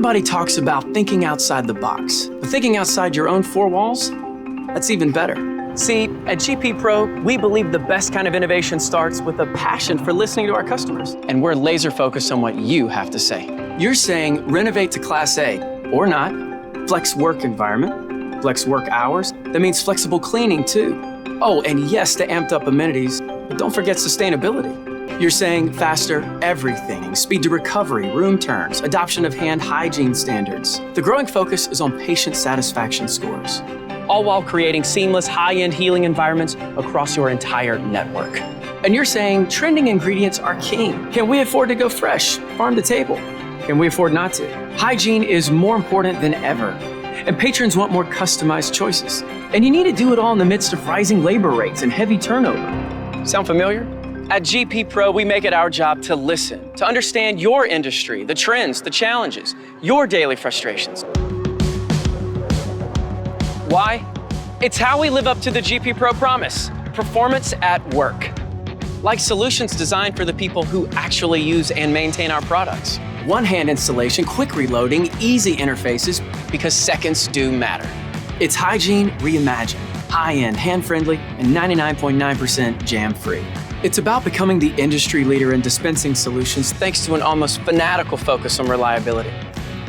Everybody talks about thinking outside the box, but thinking outside your own four walls, that's even better. See, at GP Pro, we believe the best kind of innovation starts with a passion for listening to our customers. And we're laser focused on what you have to say. You're saying renovate to Class A, or not. Flex work environment, flex work hours. That means flexible cleaning too. Oh, and yes to amped up amenities, but don't forget sustainability. You're saying faster everything, speed to recovery, room turns, adoption of hand hygiene standards. The growing focus is on patient satisfaction scores, all while creating seamless high-end healing environments across your entire network. And you're saying trending ingredients are king. Can we afford to go fresh, farm to table? Can we afford not to? Hygiene is more important than ever, and patrons want more customized choices. And you need to do it all in the midst of rising labor rates and heavy turnover. Sound familiar? At GP Pro, we make it our job to listen, to understand your industry, the trends, the challenges, your daily frustrations. Why? It's how we live up to the GP Pro promise, performance at work. Like solutions designed for the people who actually use and maintain our products. One-hand installation, quick reloading, easy interfaces, because seconds do matter. It's hygiene reimagined, high-end, hand-friendly, and 99.9% jam-free. It's about becoming the industry leader in dispensing solutions thanks to an almost fanatical focus on reliability.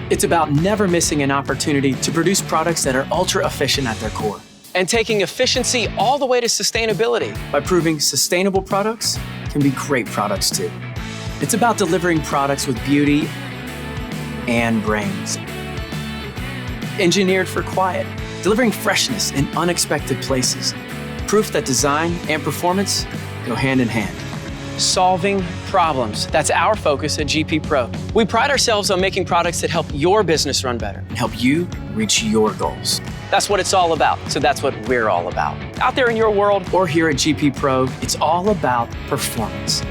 It's about never missing an opportunity to produce products that are ultra efficient at their core. And taking efficiency all the way to sustainability by proving sustainable products can be great products too. It's about delivering products with beauty and brains. Engineered for quiet, delivering freshness in unexpected places. Proof that design and performance go hand in hand. Solving problems. That's our focus at GP Pro. We pride ourselves on making products that help your business run better and help you reach your goals. That's what it's all about. So that's what we're all about. Out there in your world or here at GP Pro, it's all about performance.